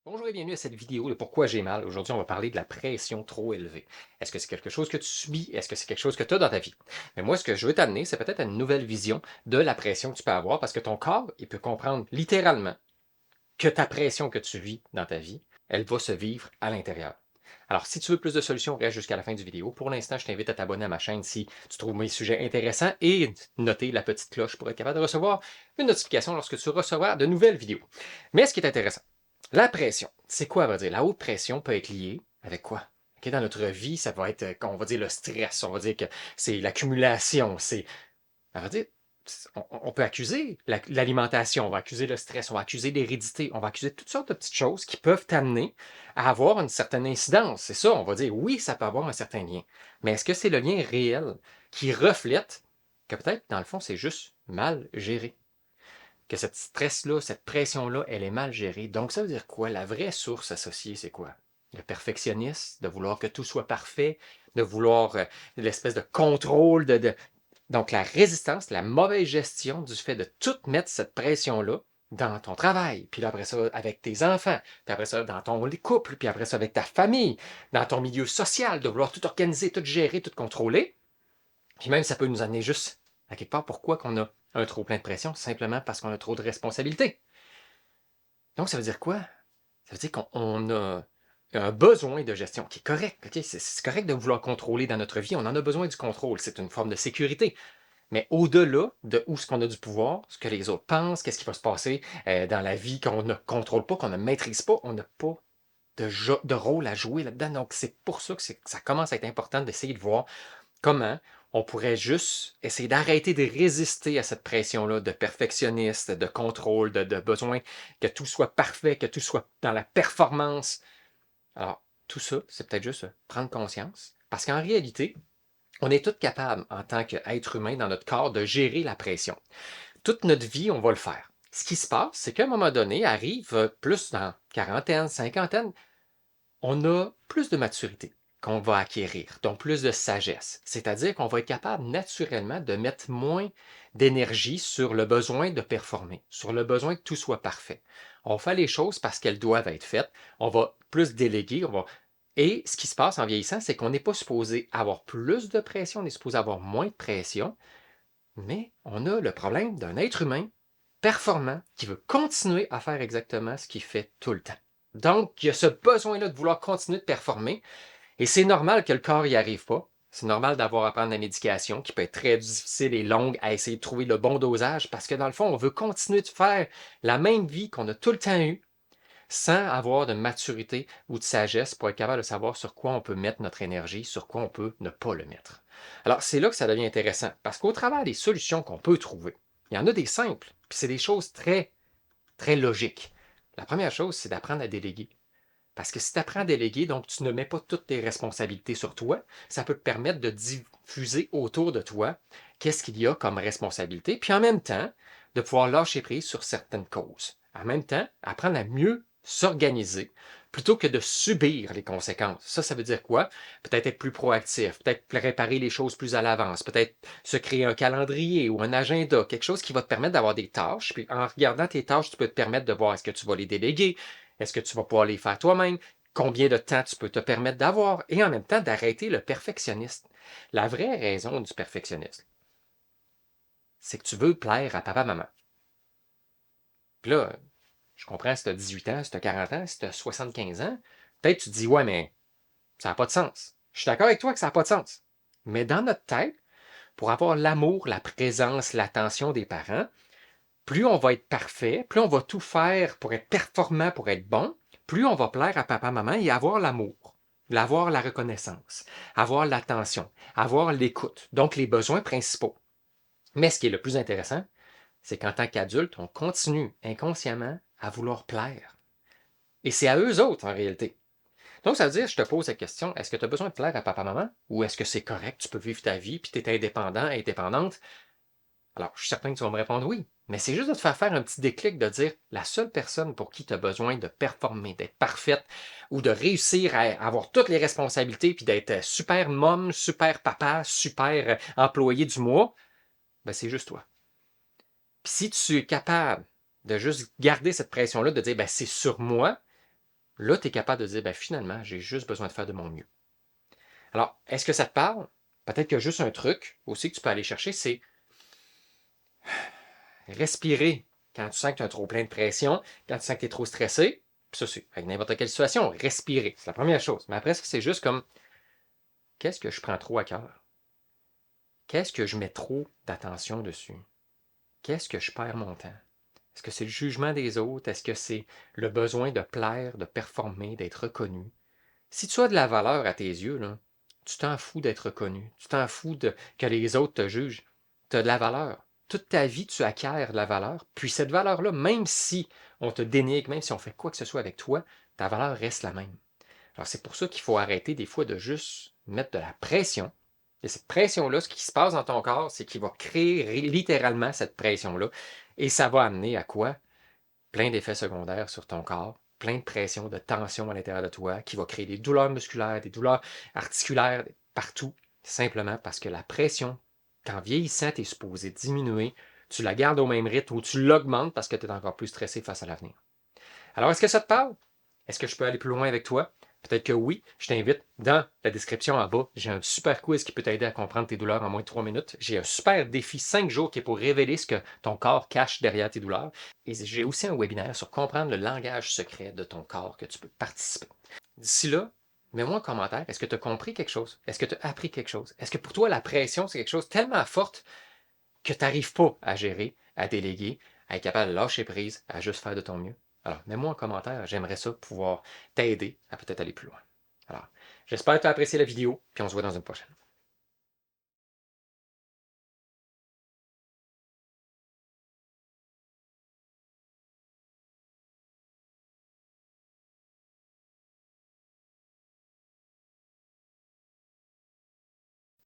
Bonjour et bienvenue à cette vidéo de Pourquoi j'ai mal. Aujourd'hui, on va parler de la pression trop élevée. Est-ce que c'est quelque chose que tu subis? Est-ce que c'est quelque chose que tu as dans ta vie? Mais moi, ce que je veux t'amener, c'est peut-être une nouvelle vision de la pression que tu peux avoir parce que ton corps, il peut comprendre littéralement que ta pression que tu vis dans ta vie, elle va se vivre à l'intérieur. Alors, si tu veux plus de solutions, reste jusqu'à la fin du vidéo. Pour l'instant, je t'invite à t'abonner à ma chaîne si tu trouves mes sujets intéressants et noter la petite cloche pour être capable de recevoir une notification lorsque tu recevras de nouvelles vidéos. Mais ce qui est intéressant, la pression, c'est quoi, on va dire? La haute pression peut être liée avec quoi? Ok, dans notre vie, ça va être, on va dire, le stress, on va dire que c'est l'accumulation, on va dire, on peut accuser l'alimentation, on va accuser le stress, on va accuser l'hérédité, on va accuser toutes sortes de petites choses qui peuvent t'amener à avoir une certaine incidence. C'est ça, on va dire, oui, ça peut avoir un certain lien. Mais est-ce que c'est le lien réel qui reflète que peut-être, dans le fond, c'est juste mal géré? Que cette stress-là, cette pression-là, elle est mal gérée. Donc, ça veut dire quoi? La vraie source associée, c'est quoi? Le perfectionniste, de vouloir que tout soit parfait, de vouloir l'espèce de contrôle, donc la résistance, la mauvaise gestion du fait de tout mettre cette pression-là dans ton travail, puis après ça avec tes enfants, puis après ça dans ton couple, puis après ça avec ta famille, dans ton milieu social, de vouloir tout organiser, tout gérer, tout contrôler. Puis même, ça peut nous amener juste à quelque part pourquoi qu'on a un trop plein de pression, simplement parce qu'on a trop de responsabilités. Donc, ça veut dire quoi? Ça veut dire qu'on a un besoin de gestion qui est correct. Okay? C'est correct de vouloir contrôler dans notre vie. On en a besoin du contrôle. C'est une forme de sécurité. Mais au-delà de où ce qu'on a du pouvoir, ce que les autres pensent, qu'est-ce qui va se passer dans la vie qu'on ne contrôle pas, qu'on ne maîtrise pas, on n'a pas de rôle à jouer là-dedans. Donc, c'est pour ça que ça commence à être important d'essayer de voir comment on pourrait juste essayer d'arrêter de résister à cette pression-là de perfectionniste, de contrôle, de besoin que tout soit parfait, que tout soit dans la performance. Alors, tout ça, c'est peut-être juste prendre conscience. Parce qu'en réalité, on est tous capables, en tant qu'être humain dans notre corps, de gérer la pression. Toute notre vie, on va le faire. Ce qui se passe, c'est qu'à un moment donné, arrive plus dans quarantaine, cinquantaine, on a plus de maturité qu'on va acquérir, donc plus de sagesse. C'est-à-dire qu'on va être capable naturellement de mettre moins d'énergie sur le besoin de performer, sur le besoin que tout soit parfait. On fait les choses parce qu'elles doivent être faites. On va plus déléguer. Et ce qui se passe en vieillissant, c'est qu'on n'est pas supposé avoir plus de pression, on est supposé avoir moins de pression, mais on a le problème d'un être humain performant qui veut continuer à faire exactement ce qu'il fait tout le temps. Donc, il y a ce besoin-là de vouloir continuer de performer, et c'est normal que le corps n'y arrive pas. C'est normal d'avoir à prendre la médication qui peut être très difficile et longue à essayer de trouver le bon dosage parce que dans le fond, on veut continuer de faire la même vie qu'on a tout le temps eue sans avoir de maturité ou de sagesse pour être capable de savoir sur quoi on peut mettre notre énergie, sur quoi on peut ne pas le mettre. Alors, c'est là que ça devient intéressant parce qu'au travers des solutions qu'on peut trouver, il y en a des simples, puis c'est des choses très, très logiques. La première chose, c'est d'apprendre à déléguer. Parce que si tu apprends à déléguer, donc tu ne mets pas toutes tes responsabilités sur toi, ça peut te permettre de diffuser autour de toi qu'est-ce qu'il y a comme responsabilité, puis en même temps, de pouvoir lâcher prise sur certaines causes. En même temps, apprendre à mieux s'organiser plutôt que de subir les conséquences. Ça veut dire quoi? Peut-être être plus proactif, peut-être préparer les choses plus à l'avance, peut-être se créer un calendrier ou un agenda, quelque chose qui va te permettre d'avoir des tâches. Puis en regardant tes tâches, tu peux te permettre de voir est-ce que tu vas les déléguer, est-ce que tu vas pouvoir les faire toi-même? Combien de temps tu peux te permettre d'avoir? Et en même temps, d'arrêter le perfectionniste. La vraie raison du perfectionnisme, c'est que tu veux plaire à papa-maman. Puis là, je comprends si tu as 18 ans, si tu as 40 ans, si tu as 75 ans, peut-être tu te dis, ouais, mais ça n'a pas de sens. Je suis d'accord avec toi que ça n'a pas de sens. Mais dans notre tête, pour avoir l'amour, la présence, l'attention des parents, plus on va être parfait, plus on va tout faire pour être performant, pour être bon, plus on va plaire à papa, maman et avoir l'amour, avoir la reconnaissance, avoir l'attention, avoir l'écoute, donc les besoins principaux. Mais ce qui est le plus intéressant, c'est qu'en tant qu'adulte, on continue inconsciemment à vouloir plaire. Et c'est à eux autres en réalité. Donc, ça veut dire, je te pose la question, est-ce que tu as besoin de plaire à papa-maman ou est-ce que c'est correct, tu peux vivre ta vie, puis tu es indépendant, indépendante, alors, je suis certain que tu vas me répondre oui, mais c'est juste de te faire un petit déclic de dire la seule personne pour qui tu as besoin de performer, d'être parfaite ou de réussir à avoir toutes les responsabilités puis d'être super mom, super papa, super employé du mois, ben c'est juste toi. Puis si tu es capable de juste garder cette pression-là, de dire ben c'est sur moi, là, tu es capable de dire, ben, finalement, j'ai juste besoin de faire de mon mieux. Alors, est-ce que ça te parle? Peut-être qu'il y a juste un truc aussi que tu peux aller chercher, c'est respirer quand tu sens que tu as trop plein de pression, quand tu sens que tu es trop stressé. Puis ça, c'est avec n'importe quelle situation, respirer, c'est la première chose. Mais après ça, c'est juste comme, qu'est-ce que je prends trop à cœur? Qu'est-ce que je mets trop d'attention dessus? Qu'est-ce que je perds mon temps? Est-ce que c'est le jugement des autres? Est-ce que c'est le besoin de plaire, de performer, d'être reconnu? Si tu as de la valeur à tes yeux, là, tu t'en fous d'être reconnu. Tu t'en fous que les autres te jugent. Tu as de la valeur. Toute ta vie, tu acquiers de la valeur. Puis cette valeur-là, même si on te dénigre, même si on fait quoi que ce soit avec toi, ta valeur reste la même. Alors c'est pour ça qu'il faut arrêter des fois de juste mettre de la pression. Et cette pression-là, ce qui se passe dans ton corps, c'est qu'il va créer littéralement cette pression-là. Et ça va amener à quoi? Plein d'effets secondaires sur ton corps, plein de pression, de tension à l'intérieur de toi, qui va créer des douleurs musculaires, des douleurs articulaires, partout, simplement parce que la pression, qu'en vieillissant, tu es supposé diminuer, tu la gardes au même rythme ou tu l'augmentes parce que tu es encore plus stressé face à l'avenir. Alors, est-ce que ça te parle? Est-ce que je peux aller plus loin avec toi? Peut-être que oui. Je t'invite dans la description en bas. J'ai un super quiz qui peut t'aider à comprendre tes douleurs en moins de 3 minutes. J'ai un super défi 5 jours qui est pour révéler ce que ton corps cache derrière tes douleurs. Et j'ai aussi un webinaire sur comprendre le langage secret de ton corps que tu peux participer. D'ici là, mets-moi un commentaire. Est-ce que tu as compris quelque chose? Est-ce que tu as appris quelque chose? Est-ce que pour toi, la pression, c'est quelque chose tellement forte que tu n'arrives pas à gérer, à déléguer, à être capable de lâcher prise, à juste faire de ton mieux? Alors, mets-moi un commentaire, j'aimerais ça pouvoir t'aider à peut-être aller plus loin. Alors, j'espère que tu as apprécié la vidéo, puis on se voit dans une prochaine.